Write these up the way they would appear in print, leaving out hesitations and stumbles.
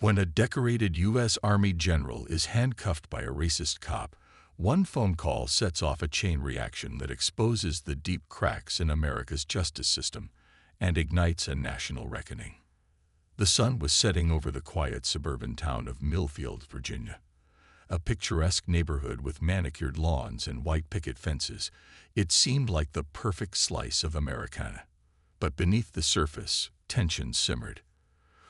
When a decorated U.S. Army general is handcuffed by a racist cop, one phone call sets off a chain reaction that exposes the deep cracks in America's justice system and ignites a national reckoning. The sun was setting over the quiet suburban town of Millfield, Virginia. A picturesque neighborhood with manicured lawns and white picket fences, it seemed like the perfect slice of Americana. But beneath the surface, tension simmered.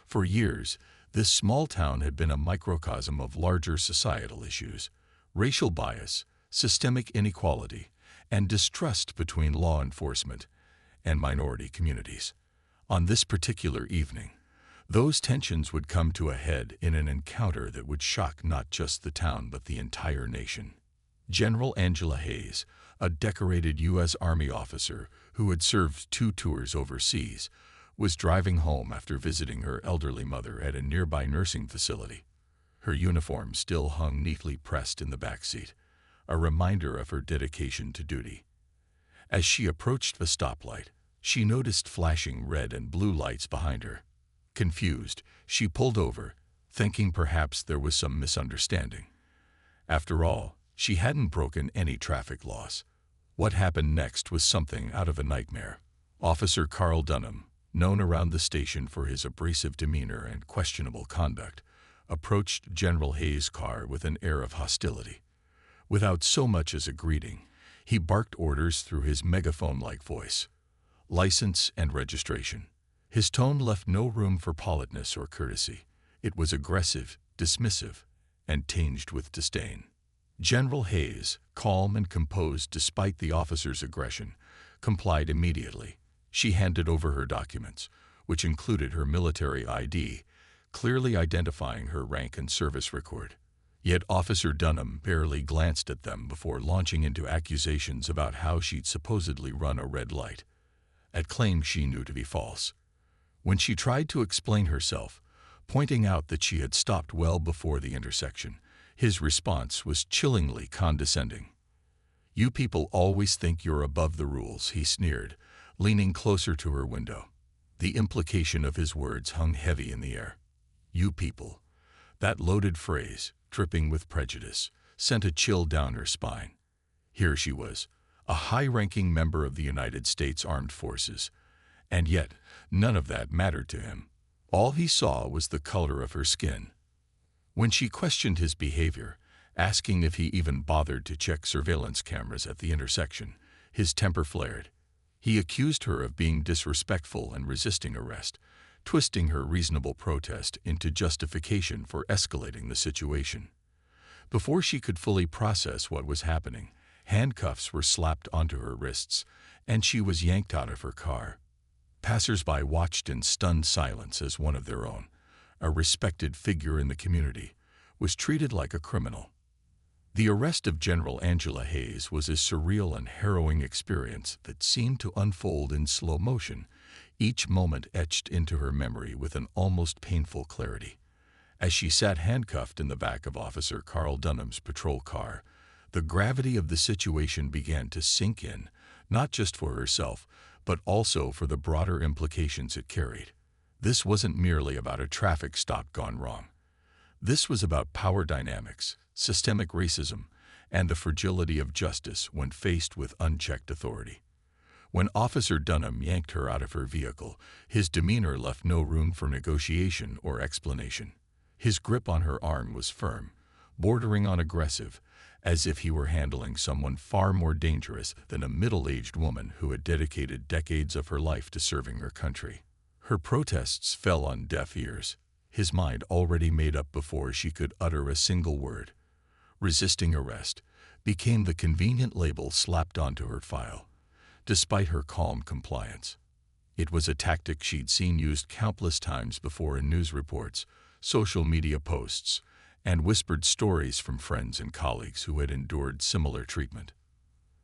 For years, this small town had been a microcosm of larger societal issues: racial bias, systemic inequality, and distrust between law enforcement and minority communities. On this particular evening, those tensions would come to a head in an encounter that would shock not just the town but the entire nation. General Angela Hayes, a decorated U.S. Army officer who had served 2 tours overseas, was driving home after visiting her elderly mother at a nearby nursing facility. Her uniform still hung neatly pressed in the back seat, a reminder of her dedication to duty. As she approached the stoplight, she noticed flashing red and blue lights behind her. Confused, she pulled over, thinking perhaps there was some misunderstanding. After all, she hadn't broken any traffic laws. What happened next was something out of a nightmare. Officer Carl Dunham, known around the station for his abrasive demeanor and questionable conduct, approached General Hayes' car with an air of hostility. Without so much as a greeting, he barked orders through his megaphone-like voice. License and registration. His tone left no room for politeness or courtesy. It was aggressive, dismissive, and tinged with disdain. General Hayes, calm and composed despite the officer's aggression, complied immediately. She handed over her documents, which included her military ID, clearly identifying her rank and service record. Yet Officer Dunham barely glanced at them before launching into accusations about how she'd supposedly run a red light, at claims she knew to be false. When she tried to explain herself, pointing out that she had stopped well before the intersection, his response was chillingly condescending. "You people always think you're above the rules," he sneered, leaning closer to her window. The implication of his words hung heavy in the air. "You people." That loaded phrase, dripping with prejudice, sent a chill down her spine. Here she was, a high-ranking member of the United States Armed Forces, and yet none of that mattered to him. All he saw was the color of her skin. When she questioned his behavior, asking if he even bothered to check surveillance cameras at the intersection, his temper flared. He accused her of being disrespectful and resisting arrest, twisting her reasonable protest into justification for escalating the situation. Before she could fully process what was happening, handcuffs were slapped onto her wrists, and she was yanked out of her car. Passers-by watched in stunned silence as one of their own, a respected figure in the community, was treated like a criminal. The arrest of General Angela Hayes was a surreal and harrowing experience that seemed to unfold in slow motion, each moment etched into her memory with an almost painful clarity. As she sat handcuffed in the back of Officer Carl Dunham's patrol car, the gravity of the situation began to sink in, not just for herself, but also for the broader implications it carried. This wasn't merely about a traffic stop gone wrong. This was about power dynamics, systemic racism, and the fragility of justice when faced with unchecked authority. When Officer Dunham yanked her out of her vehicle, his demeanor left no room for negotiation or explanation. His grip on her arm was firm, bordering on aggressive, as if he were handling someone far more dangerous than a middle-aged woman who had dedicated decades of her life to serving her country. Her protests fell on deaf ears, his mind already made up before she could utter a single word. Resisting arrest became the convenient label slapped onto her file, despite her calm compliance. It was a tactic she'd seen used countless times before in news reports, social media posts, and whispered stories from friends and colleagues who had endured similar treatment.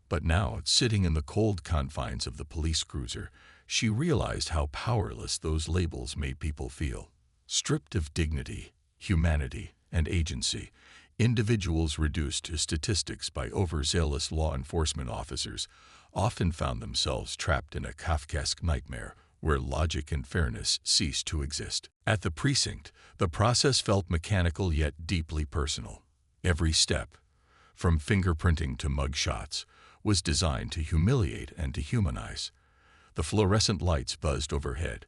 But now, sitting in the cold confines of the police cruiser, she realized how powerless those labels made people feel. Stripped of dignity, humanity, and agency, individuals reduced to statistics by overzealous law enforcement officers often found themselves trapped in a Kafkaesque nightmare where logic and fairness ceased to exist. At the precinct, the process felt mechanical yet deeply personal. Every step, from fingerprinting to mug shots, was designed to humiliate and dehumanize. The fluorescent lights buzzed overhead,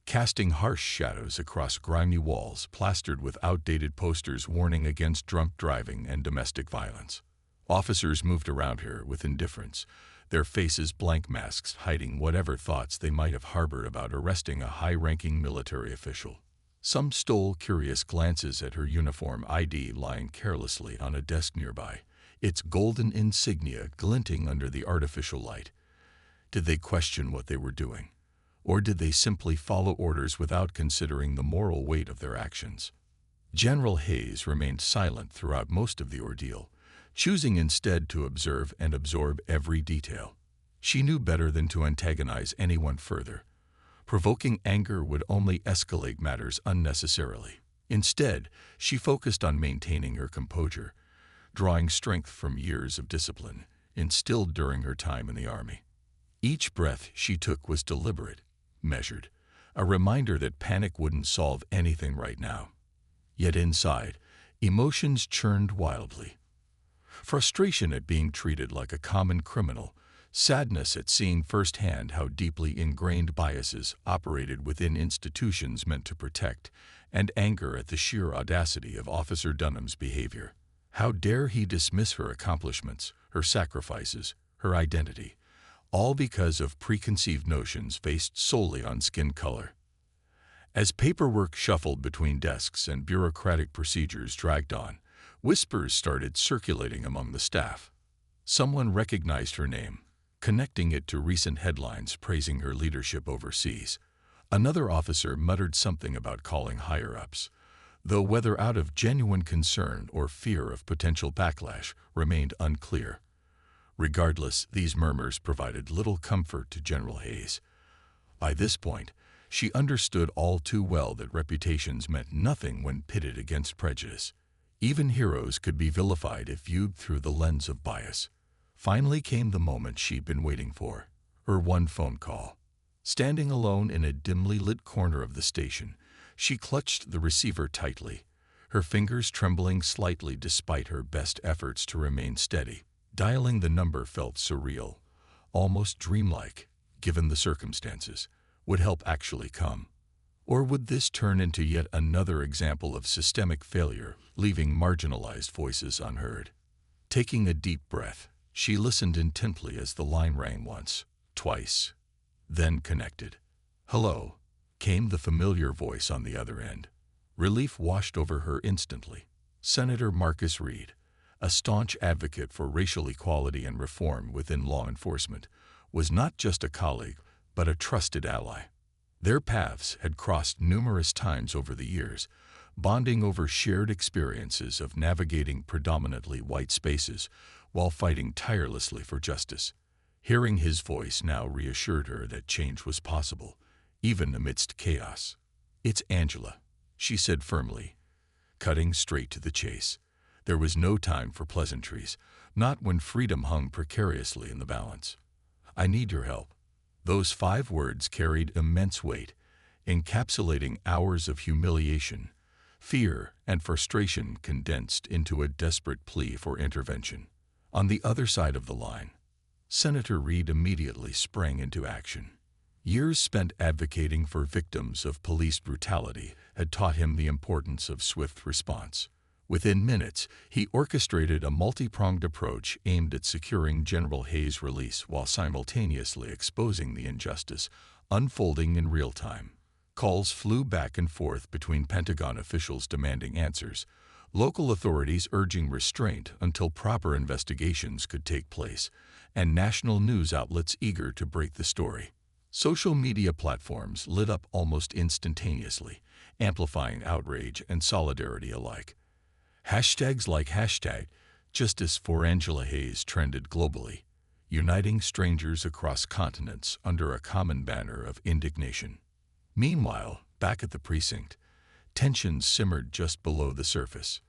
casting harsh shadows across grimy walls plastered with outdated posters warning against drunk driving and domestic violence. Officers moved around her with indifference, their faces blank masks hiding whatever thoughts they might have harbored about arresting a high-ranking military official. Some stole curious glances at her uniform ID lying carelessly on a desk nearby, its golden insignia glinting under the artificial light. Did they question what they were doing? Or did they simply follow orders without considering the moral weight of their actions? General Hayes remained silent throughout most of the ordeal, choosing instead to observe and absorb every detail. She knew better than to antagonize anyone further. Provoking anger would only escalate matters unnecessarily. Instead, she focused on maintaining her composure, drawing strength from years of discipline instilled during her time in the Army. Each breath she took was deliberate, measured, a reminder that panic wouldn't solve anything right now. Yet inside, emotions churned wildly. Frustration at being treated like a common criminal, sadness at seeing firsthand how deeply ingrained biases operated within institutions meant to protect, and anger at the sheer audacity of Officer Dunham's behavior. How dare he dismiss her accomplishments, her sacrifices, her identity, all because of preconceived notions based solely on skin color. As paperwork shuffled between desks and bureaucratic procedures dragged on, whispers started circulating among the staff. Someone recognized her name, connecting it to recent headlines praising her leadership overseas. Another officer muttered something about calling higher-ups, though whether out of genuine concern or fear of potential backlash remained unclear. Regardless, these murmurs provided little comfort to General Hayes. By this point, she understood all too well that reputations meant nothing when pitted against prejudice. Even heroes could be vilified if viewed through the lens of bias. Finally came the moment she'd been waiting for, her one phone call. Standing alone in a dimly lit corner of the station, she clutched the receiver tightly, her fingers trembling slightly despite her best efforts to remain steady. Dialing the number felt surreal, almost dreamlike, given the circumstances. Would help actually come? Or would this turn into yet another example of systemic failure, leaving marginalized voices unheard? Taking a deep breath, she listened intently as the line rang once, twice, then connected. "Hello," came the familiar voice on the other end. Relief washed over her instantly. Senator Marcus Reed, a staunch advocate for racial equality and reform within law enforcement, was not just a colleague, but a trusted ally. Their paths had crossed numerous times over the years, bonding over shared experiences of navigating predominantly white spaces while fighting tirelessly for justice. Hearing his voice now reassured her that change was possible, even amidst chaos. "It's Angela," she said firmly, cutting straight to the chase. There was no time for pleasantries, not when freedom hung precariously in the balance. "I need your help." Those 5 words carried immense weight, encapsulating hours of humiliation, fear, and frustration condensed into a desperate plea for intervention. On the other side of the line, Senator Reed immediately sprang into action. Years spent advocating for victims of police brutality had taught him the importance of swift response. Within minutes, he orchestrated a multi-pronged approach aimed at securing General Hayes' release while simultaneously exposing the injustice unfolding in real time. Calls flew back and forth between Pentagon officials demanding answers, local authorities urging restraint until proper investigations could take place, and national news outlets eager to break the story. Social media platforms lit up almost instantaneously, amplifying outrage and solidarity alike. Hashtags like #Justice for Angela Hayes trended globally, uniting strangers across continents under a common banner of indignation. Meanwhile, back at the precinct, tensions simmered just below the surface.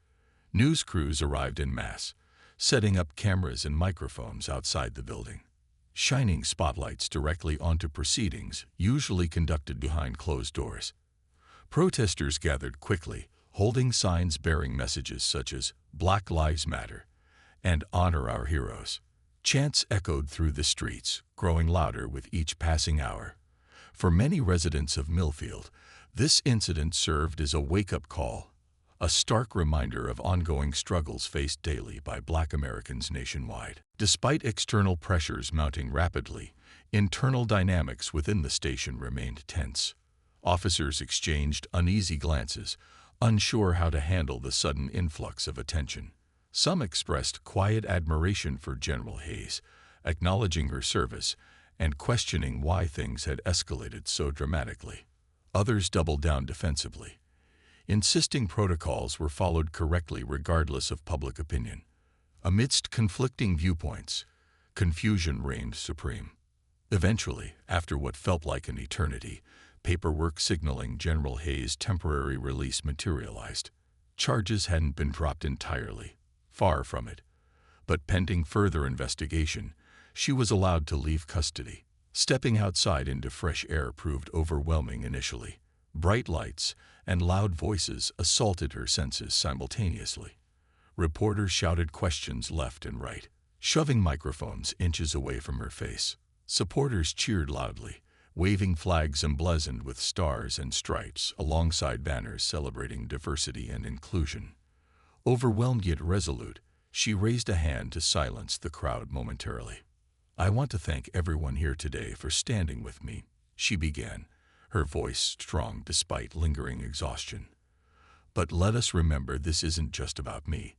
News crews arrived en masse, setting up cameras and microphones outside the building. shining spotlights directly onto proceedings usually conducted behind closed doors. Protesters gathered quickly, holding signs bearing messages such as "Black Lives Matter" and "Honor Our Heroes." Chants echoed through the streets, growing louder with each passing hour. For many residents of Millfield, this incident served as a wake-up call, a stark reminder of ongoing struggles faced daily by Black Americans nationwide. Despite external pressures mounting rapidly, internal dynamics within the station remained tense. Officers exchanged uneasy glances, unsure how to handle the sudden influx of attention. Some expressed quiet admiration for General Hayes, acknowledging her service and questioning why things had escalated so dramatically. Others doubled down defensively, insisting protocols were followed correctly regardless of public opinion. Amidst conflicting viewpoints, confusion reigned supreme. Eventually, after what felt like an eternity, paperwork signaling General Hayes' temporary release materialized. Charges hadn't been dropped entirely, far from it, but pending further investigation, she was allowed to leave custody. Stepping outside into fresh air proved overwhelming initially. Bright lights and loud voices assaulted her senses simultaneously. Reporters shouted questions left and right, shoving microphones inches away from her face. Supporters cheered loudly, waving flags emblazoned with stars and stripes alongside banners celebrating diversity and inclusion. Overwhelmed yet resolute, she raised a hand to silence the crowd momentarily. "I want to thank everyone here today for standing with me," she began, her voice strong despite lingering exhaustion. "But let us remember this isn't just about me.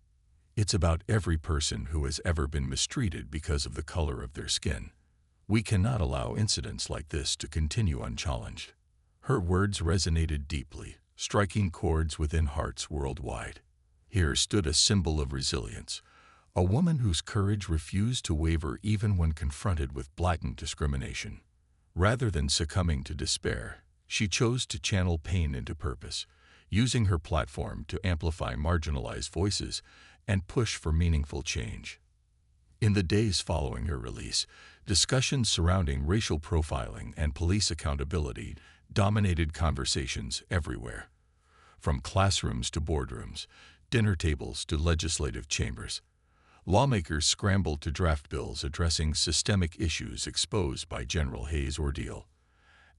It's about every person who has ever been mistreated because of the color of their skin. We cannot allow incidents like this to continue unchallenged." Her words resonated deeply, striking chords within hearts worldwide. Here stood a symbol of resilience, a woman whose courage refused to waver even when confronted with blatant discrimination. Rather than succumbing to despair, she chose to channel pain into purpose, using her platform to amplify marginalized voices and push for meaningful change. In the days following her release, discussions surrounding racial profiling and police accountability dominated conversations everywhere. From classrooms to boardrooms, dinner tables to legislative chambers, lawmakers scrambled to draft bills addressing systemic issues exposed by General Hayes' ordeal.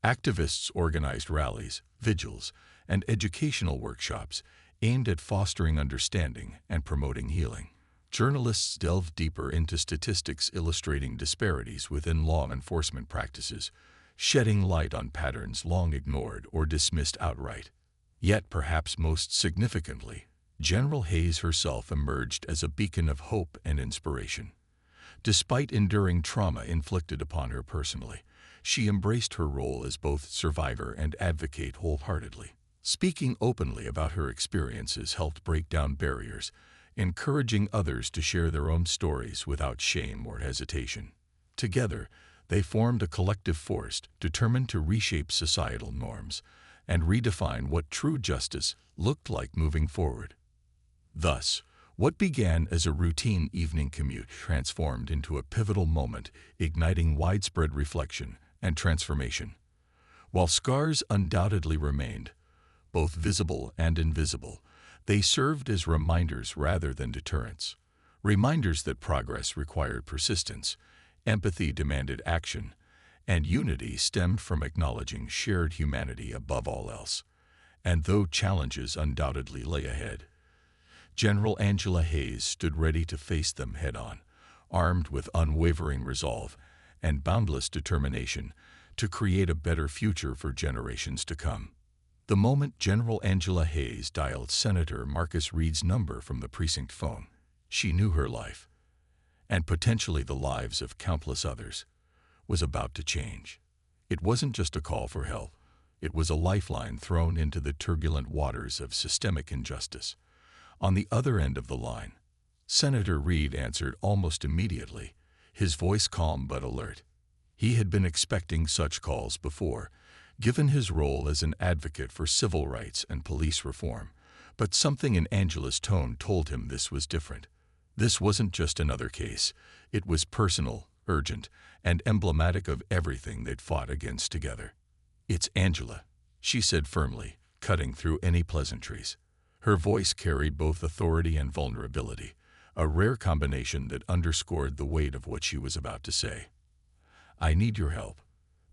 Activists organized rallies, vigils, and educational workshops aimed at fostering understanding and promoting healing. Journalists delved deeper into statistics illustrating disparities within law enforcement practices, shedding light on patterns long ignored or dismissed outright. Yet, perhaps most significantly, General Hayes herself emerged as a beacon of hope and inspiration. Despite enduring trauma inflicted upon her personally, she embraced her role as both survivor and advocate wholeheartedly. Speaking openly about her experiences helped break down barriers, encouraging others to share their own stories without shame or hesitation. Together, they formed a collective force determined to reshape societal norms and redefine what true justice looked like moving forward. Thus, what began as a routine evening commute transformed into a pivotal moment, igniting widespread reflection and transformation. While scars undoubtedly remained, both visible and invisible, they served as reminders rather than deterrents. Reminders that progress required persistence, empathy demanded action, and unity stemmed from acknowledging shared humanity above all else. And though challenges undoubtedly lay ahead, General Angela Hayes stood ready to face them head-on, armed with unwavering resolve and boundless determination to create a better future for generations to come. The moment General Angela Hayes dialed Senator Marcus Reed's number from the precinct phone, she knew her life, and potentially the lives of countless others, was about to change. It wasn't just a call for help. It was a lifeline thrown into the turbulent waters of systemic injustice. On the other end of the line, Senator Reed answered almost immediately, his voice calm but alert. He had been expecting such calls before, given his role as an advocate for civil rights and police reform, but something in Angela's tone told him this was different. This wasn't just another case. It was personal, urgent, and emblematic of everything they'd fought against together. "It's Angela," she said firmly, cutting through any pleasantries. Her voice carried both authority and vulnerability, a rare combination that underscored the weight of what she was about to say. "I need your help."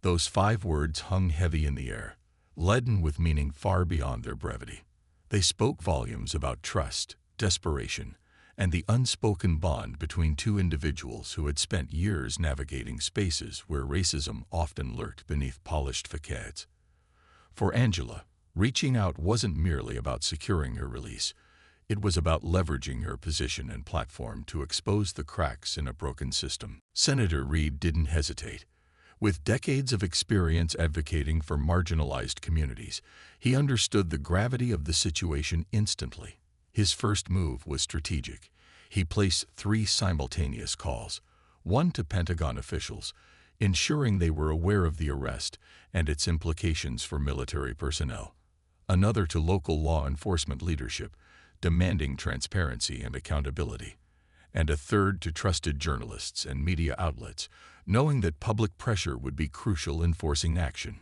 Those 5 words hung heavy in the air, leaden with meaning far beyond their brevity. They spoke volumes about trust, desperation, and the unspoken bond between 2 individuals who had spent years navigating spaces where racism often lurked beneath polished facades. For Angela, reaching out wasn't merely about securing her release. It was about leveraging her position and platform to expose the cracks in a broken system. Senator Reid didn't hesitate. With decades of experience advocating for marginalized communities, he understood the gravity of the situation instantly. His first move was strategic. He placed 3 simultaneous calls, one to Pentagon officials, ensuring they were aware of the arrest and its implications for military personnel, another to local law enforcement leadership, demanding transparency and accountability, and a third to trusted journalists and media outlets, knowing that public pressure would be crucial in forcing action.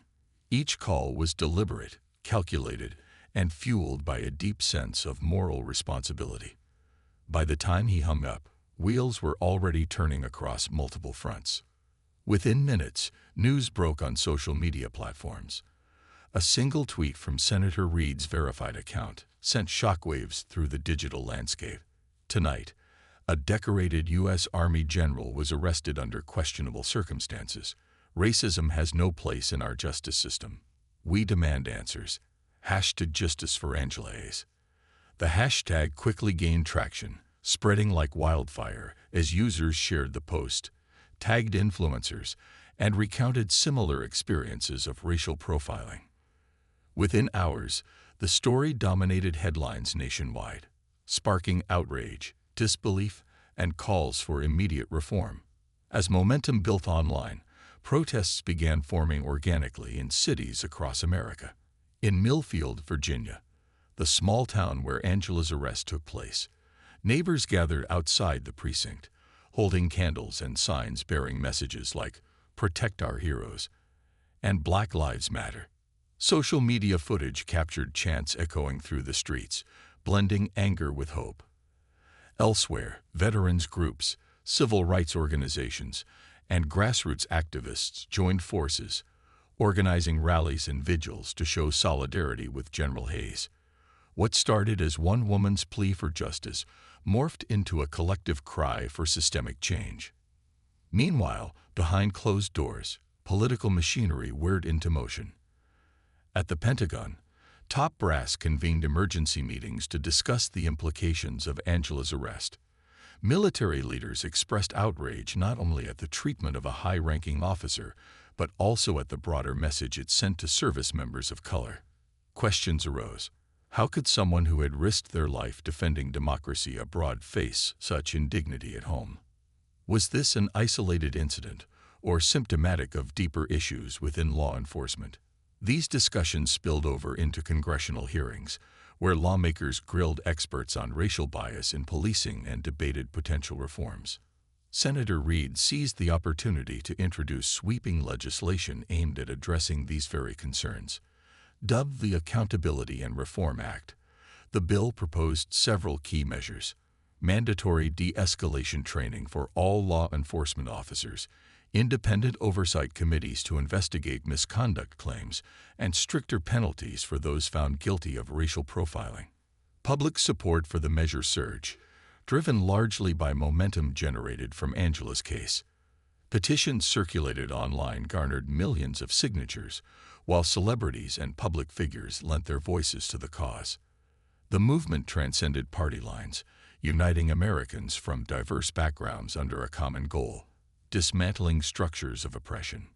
Each call was deliberate, calculated, and fueled by a deep sense of moral responsibility. By the time he hung up, wheels were already turning across multiple fronts. Within minutes, news broke on social media platforms. A single tweet from Senator Reid's verified account sent shockwaves through the digital landscape. "Tonight, a decorated U.S. Army general was arrested under questionable circumstances. Racism has no place in our justice system. We demand answers. #Justice for Angela Hayes." The hashtag quickly gained traction, spreading like wildfire as users shared the post, tagged influencers, and recounted similar experiences of racial profiling. Within hours, the story dominated headlines nationwide, sparking outrage, disbelief, and calls for immediate reform. As momentum built online, protests began forming organically in cities across America. In Millfield, Virginia, the small town where Angela's arrest took place, neighbors gathered outside the precinct, holding candles and signs bearing messages like "Protect our heroes" and "Black Lives Matter." Social media footage captured chants echoing through the streets, blending anger with hope. Elsewhere, veterans groups, civil rights organizations, and grassroots activists joined forces, organizing rallies and vigils to show solidarity with General Hayes. What started as one woman's plea for justice morphed into a collective cry for systemic change. Meanwhile, behind closed doors, political machinery whirred into motion. At the Pentagon, top brass convened emergency meetings to discuss the implications of Angela's arrest. Military leaders expressed outrage not only at the treatment of a high-ranking officer, but also at the broader message it sent to service members of color. Questions arose. How could someone who had risked their life defending democracy abroad face such indignity at home? Was this an isolated incident, or symptomatic of deeper issues within law enforcement? These discussions spilled over into congressional hearings, where lawmakers grilled experts on racial bias in policing and debated potential reforms. Senator Reid seized the opportunity to introduce sweeping legislation aimed at addressing these very concerns. Dubbed the Accountability and Reform Act, the bill proposed several key measures: mandatory de-escalation training for all law enforcement officers, independent oversight committees to investigate misconduct claims, and stricter penalties for those found guilty of racial profiling. Public support for the measure surged, driven largely by momentum generated from Angela's case. Petitions circulated online garnered millions of signatures, while celebrities and public figures lent their voices to the cause. The movement transcended party lines, uniting Americans from diverse backgrounds under a common goal: dismantling structures of oppression.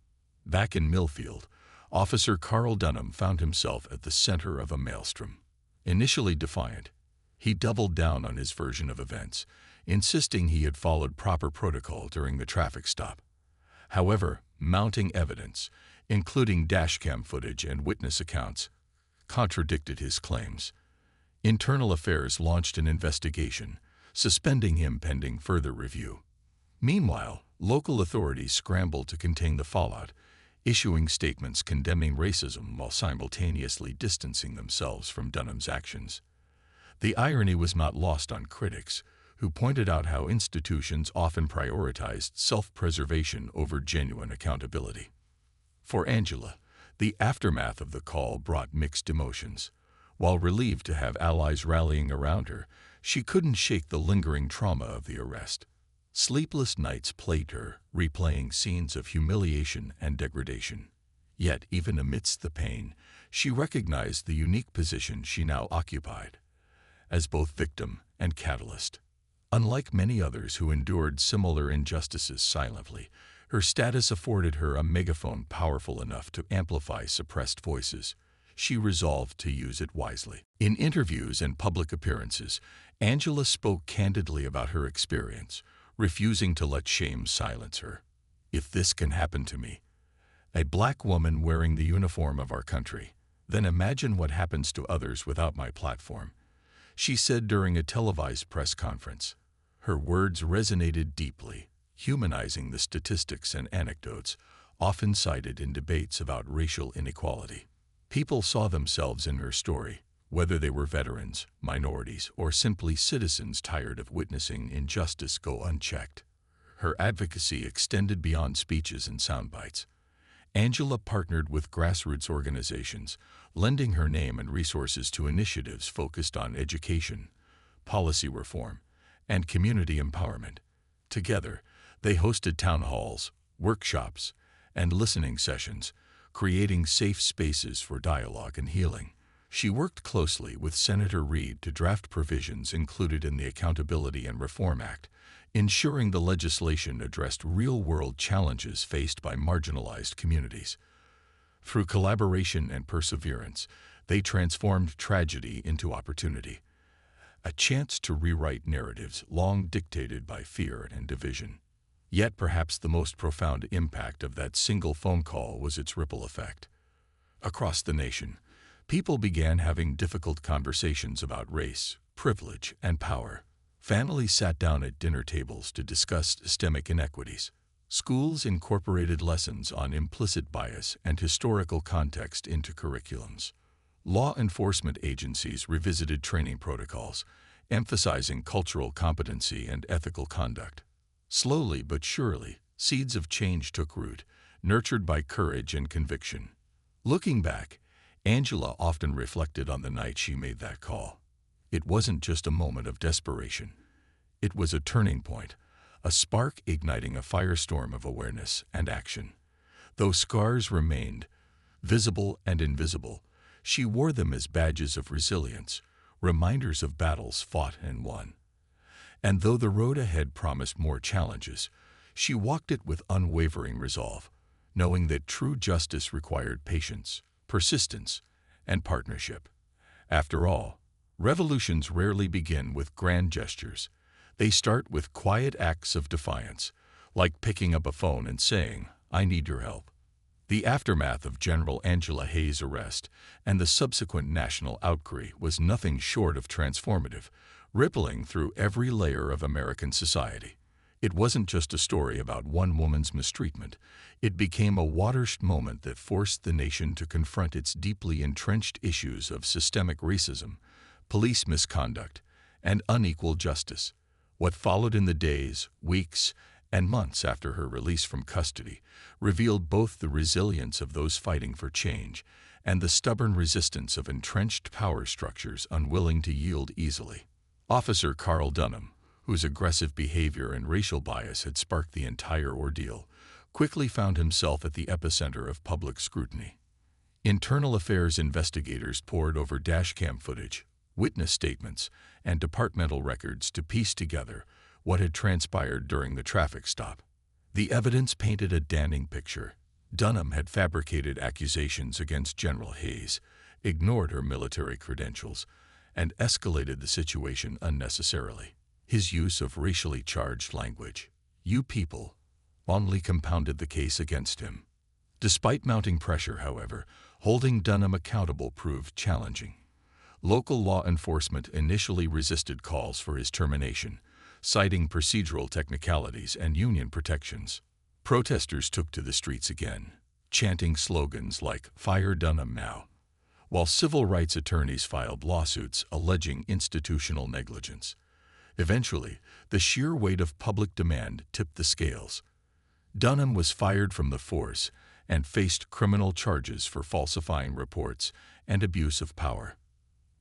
Back in Millfield, Officer Carl Dunham found himself at the center of a maelstrom. Initially defiant, he doubled down on his version of events, insisting he had followed proper protocol during the traffic stop. However, mounting evidence, including dashcam footage and witness accounts, contradicted his claims. Internal Affairs launched an investigation, suspending him pending further review. Meanwhile, Local authorities scrambled to contain the fallout, issuing statements condemning racism while simultaneously distancing themselves from Dunham's actions. The irony was not lost on critics, who pointed out how institutions often prioritized self-preservation over genuine accountability. For Angela, the aftermath of the call brought mixed emotions. While relieved to have allies rallying around her, she couldn't shake the lingering trauma of the arrest. Sleepless nights plagued her, replaying scenes of humiliation and degradation. Yet, even amidst the pain, she recognized the unique position she now occupied, as both victim and catalyst. Unlike many others who endured similar injustices silently, her status afforded her a megaphone powerful enough to amplify suppressed voices. She resolved to use it wisely. In interviews and public appearances, Angela spoke candidly about her experience, refusing to let shame silence her. "If this can happen to me, a black woman wearing the uniform of our country, then imagine what happens to others without my platform," she said during a televised press conference. Her words resonated deeply, humanizing the statistics and anecdotes often cited in debates about racial inequality. People saw themselves in her story, whether they were veterans, minorities, or simply citizens tired of witnessing injustice go unchecked. Her advocacy extended beyond speeches and soundbites. Angela partnered with grassroots organizations, lending her name and resources to initiatives focused on education, policy reform, and community empowerment. Together, they hosted town halls, workshops, and listening sessions, creating safe spaces for dialogue and healing. She worked closely with Senator Reid to draft provisions included in the Accountability and Reform Act, ensuring the legislation addressed real-world challenges faced by marginalized communities. Through collaboration and perseverance, they transformed tragedy into opportunity, a chance to rewrite narratives long dictated by fear and division. Yet perhaps the most profound impact of that single phone call was its ripple effect. Across the nation, people began having difficult conversations about race, privilege, and power. Families sat down at dinner tables to discuss systemic inequities. Schools incorporated lessons on implicit bias and historical context into curriculums. Law enforcement agencies revisited training protocols, emphasizing cultural competency and ethical conduct. Slowly but surely, seeds of change took root, nurtured by courage and conviction. Looking back, Angela often reflected on the night she made that call. It wasn't just a moment of desperation. It was a turning point, a spark igniting a firestorm of awareness and action. Though scars remained, visible and invisible, she wore them as badges of resilience, reminders of battles fought and won. And though the road ahead promised more challenges, she walked it with unwavering resolve, knowing that true justice required patience, persistence, and partnership. After all, revolutions rarely begin with grand gestures. They start with quiet acts of defiance, like picking up a phone and saying, "I need your help." The aftermath of General Angela Hayes' arrest and the subsequent national outcry was nothing short of transformative, rippling through every layer of American society. It wasn't just a story about one woman's mistreatment. It became a watershed moment that forced the nation to confront its deeply entrenched issues of systemic racism, police misconduct, and unequal justice. What followed in the days, weeks, and months after her release from custody revealed both the resilience of those fighting for change and the stubborn resistance of entrenched power structures unwilling to yield easily. Officer Carl Dunham, whose aggressive behavior and racial bias had sparked the entire ordeal, quickly found himself at the epicenter of public scrutiny. Internal affairs investigators pored over dashcam footage, witness statements, and departmental records to piece together what had transpired during the traffic stop. The evidence painted a damning picture. Dunham had fabricated accusations against General Hayes, ignored her military credentials, and escalated the situation unnecessarily. His use of racially charged language, "you people," only compounded the case against him. Despite mounting pressure, however, holding Dunham accountable proved challenging. Local law enforcement initially resisted calls for his termination, citing procedural technicalities and union protections. Protesters took to the streets again, chanting slogans like "Fire Dunham now," while civil rights attorneys filed lawsuits alleging institutional negligence. Eventually, the sheer weight of public demand tipped the scales. Dunham was fired from the force and faced criminal charges for falsifying reports and abuse of power.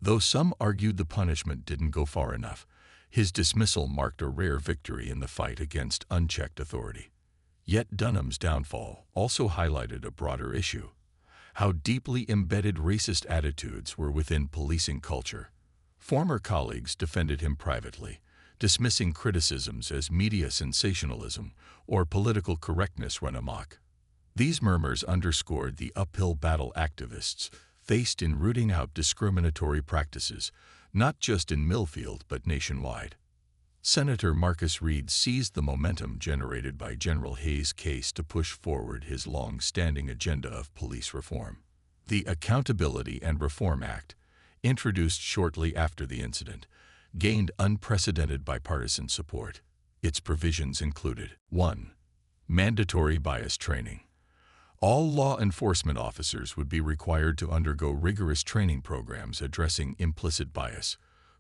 Though some argued the punishment didn't go far enough, his dismissal marked a rare victory in the fight against unchecked authority. Yet Dunham's downfall also highlighted a broader issue: how deeply embedded racist attitudes were within policing culture. Former colleagues defended him privately, dismissing criticisms as media sensationalism or political correctness run amok. These murmurs underscored the uphill battle activists faced in rooting out discriminatory practices, not just in Millfield but nationwide. Senator Marcus Reed seized the momentum generated by General Hayes' case to push forward his long-standing agenda of police reform. The Accountability and Reform Act, introduced shortly after the incident, gained unprecedented bipartisan support. Its provisions included: 1. Mandatory bias training. All law enforcement officers would be required to undergo rigorous training programs addressing implicit bias,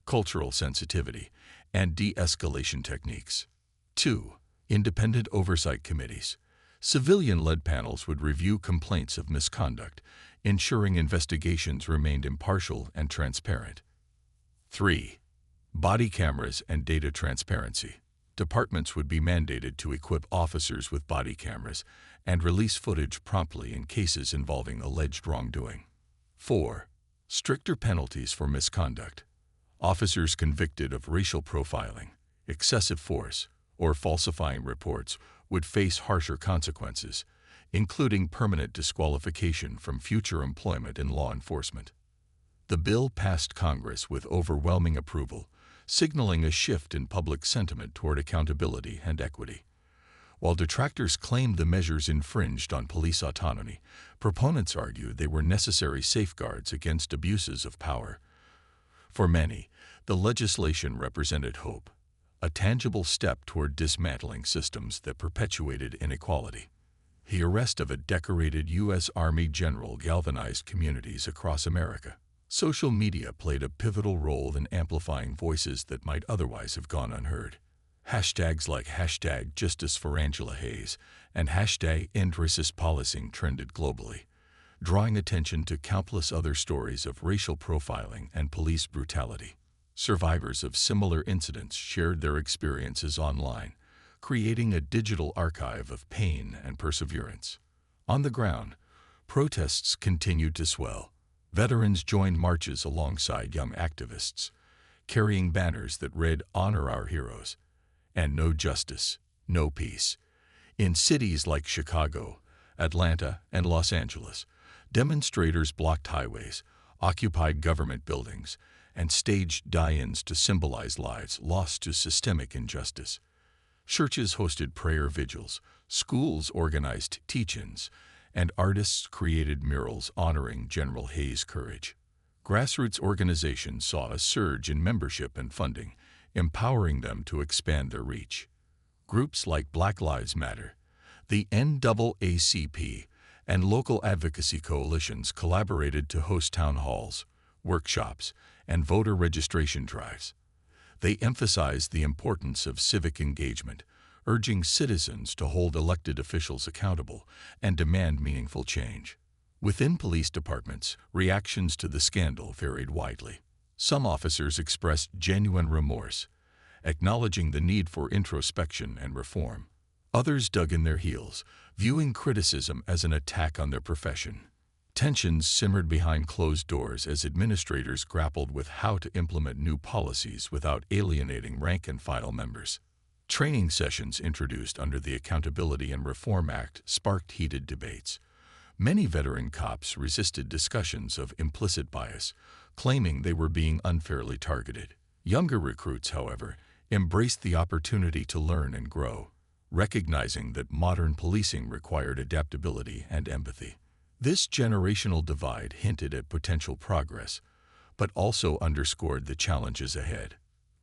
cultural sensitivity, and de-escalation techniques. 2. Independent oversight committees. Civilian-led panels would review complaints of misconduct, ensuring investigations remained impartial and transparent. 3. Body cameras and data transparency. Departments would be mandated to equip officers with body cameras and release footage promptly in cases involving alleged wrongdoing. 4. Stricter penalties for misconduct. Officers convicted of racial profiling, excessive force, or falsifying reports would face harsher consequences, including permanent disqualification from future employment in law enforcement. The bill passed Congress with overwhelming approval, signaling a shift in public sentiment toward accountability and equity. While detractors claimed the measures infringed on police autonomy, proponents argued they were necessary safeguards against abuses of power. For many, the legislation represented hope, a tangible step toward dismantling systems that perpetuated inequality. The arrest of a decorated U.S. Army general galvanized communities across America. Social media played a pivotal role in amplifying voices that might otherwise have gone unheard. Hashtags like #JusticeForAngelaHayes and #EndRacistPolicing trended globally, drawing attention to countless other stories of racial profiling and police brutality. Survivors of similar incidents shared their experiences online, creating a digital archive of pain and perseverance. On the ground, protests continued to swell. Veterans joined marches alongside young activists, carrying banners that read "Honor Our Heroes" and "No Justice, No Peace." In cities like Chicago, Atlanta, and Los Angeles, demonstrators blocked highways, occupied government buildings, and staged die-ins to symbolize lives lost to systemic injustice. Churches hosted prayer vigils, schools organized teach-ins, and artists created murals honoring General Hayes' courage. Grassroots organizations saw a surge in membership and funding, empowering them to expand their reach. Groups like Black Lives Matter, the NAACP, and local advocacy coalitions collaborated to host town halls, workshops, and voter registration drives. They emphasized the importance of civic engagement, urging citizens to hold elected officials accountable and demand meaningful change. Within police departments, reactions to the scandal varied widely. Some officers expressed genuine remorse, acknowledging the need for introspection and reform. Others dug in their heels, viewing criticism as an attack on their profession. Tensions simmered behind closed doors as administrators grappled with how to implement new policies without alienating rank-and-file members. Training sessions introduced under the Accountability and Reform Act sparked heated debates. Many veteran cops resisted discussions of implicit bias, claiming they were being unfairly targeted. Younger recruits, however, embraced the opportunity to learn and grow, recognizing that modern policing required adaptability and empathy. This generational divide hinted at potential progress, but also underscored the challenges ahead.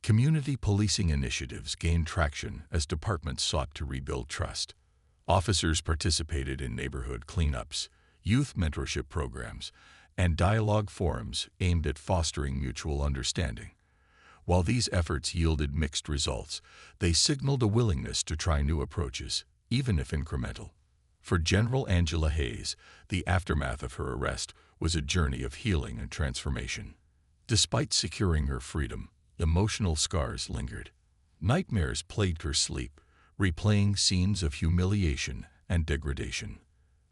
Community policing initiatives gained traction as departments sought to rebuild trust. Officers participated in neighborhood cleanups, youth mentorship programs, and dialogue forums aimed at fostering mutual understanding. While these efforts yielded mixed results, they signaled a willingness to try new approaches, even if incremental. For General Angela Hayes, the aftermath of her arrest was a journey of healing and transformation. Despite securing her freedom, emotional scars lingered. Nightmares plagued her sleep, replaying scenes of humiliation and degradation.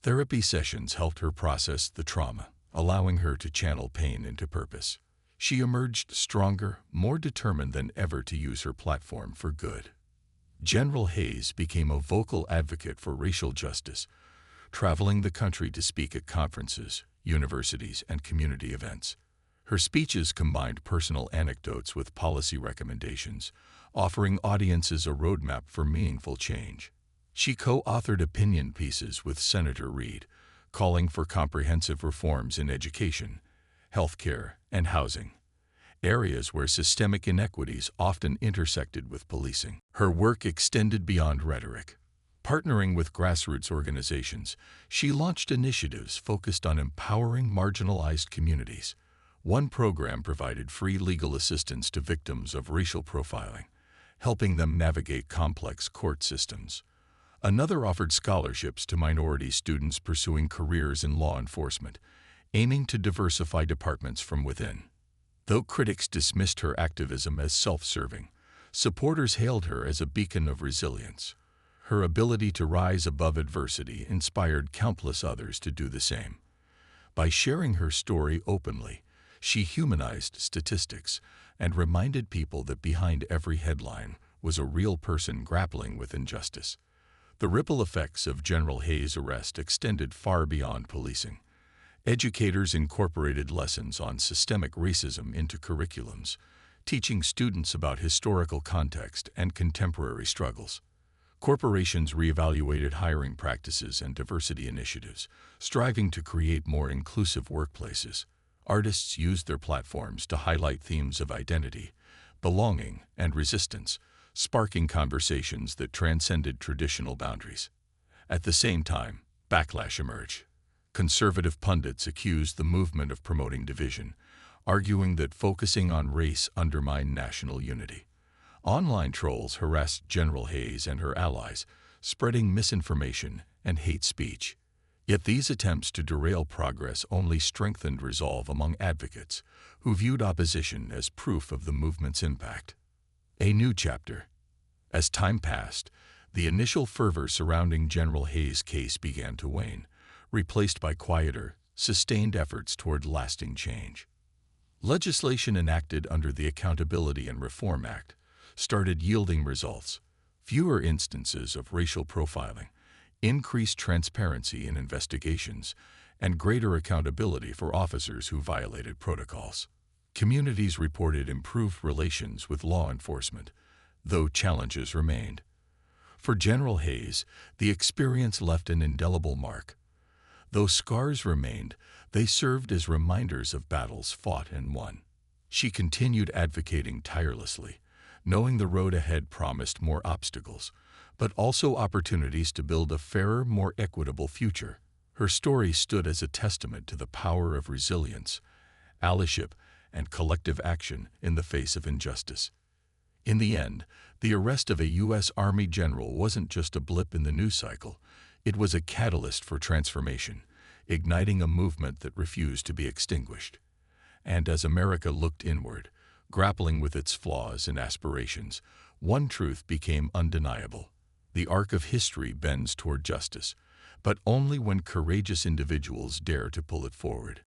Therapy sessions helped her process the trauma, allowing her to channel pain into purpose. She emerged stronger, more determined than ever to use her platform for good. General Hayes became a vocal advocate for racial justice, traveling the country to speak at conferences, universities, and community events. Her speeches combined personal anecdotes with policy recommendations, offering audiences a roadmap for meaningful change. She co-authored opinion pieces with Senator Reid, calling for comprehensive reforms in education, healthcare, and housing, areas where systemic inequities often intersected with policing. Her work extended beyond rhetoric. Partnering with grassroots organizations, she launched initiatives focused on empowering marginalized communities. One program provided free legal assistance to victims of racial profiling, helping them navigate complex court systems. Another offered scholarships to minority students pursuing careers in law enforcement, aiming to diversify departments from within. Though critics dismissed her activism as self-serving, supporters hailed her as a beacon of resilience. Her ability to rise above adversity inspired countless others to do the same. By sharing her story openly, she humanized statistics and reminded people that behind every headline was a real person grappling with injustice. The ripple effects of General Hayes' arrest extended far beyond policing. Educators incorporated lessons on systemic racism into curriculums, teaching students about historical context and contemporary struggles. Corporations reevaluated hiring practices and diversity initiatives, striving to create more inclusive workplaces. Artists used their platforms to highlight themes of identity, belonging, and resistance, sparking conversations that transcended traditional boundaries. At the same time, backlash emerged. Conservative pundits accused the movement of promoting division, arguing that focusing on race undermined national unity. Online trolls harassed General Hayes and her allies, spreading misinformation and hate speech. Yet these attempts to derail progress only strengthened resolve among advocates, who viewed opposition as proof of the movement's impact. A new chapter. As time passed, the initial fervor surrounding General Hayes' case began to wane, replaced by quieter, sustained efforts toward lasting change. Legislation enacted under the Accountability and Reform Act started yielding results. Fewer instances of racial profiling, increased transparency in investigations, and greater accountability for officers who violated protocols. Communities reported improved relations with law enforcement, though challenges remained. For General Hayes, the experience left an indelible mark. Though scars remained, they served as reminders of battles fought and won. She continued advocating tirelessly, knowing the road ahead promised more obstacles, but also opportunities to build a fairer, more equitable future. Her story stood as a testament to the power of resilience, allyship, and collective action in the face of injustice. In the end, the arrest of a U.S. Army general wasn't just a blip in the news cycle. It was a catalyst for transformation, igniting a movement that refused to be extinguished. And as America looked inward, grappling with its flaws and aspirations, one truth became undeniable. The arc of history bends toward justice, but only when courageous individuals dare to pull it forward.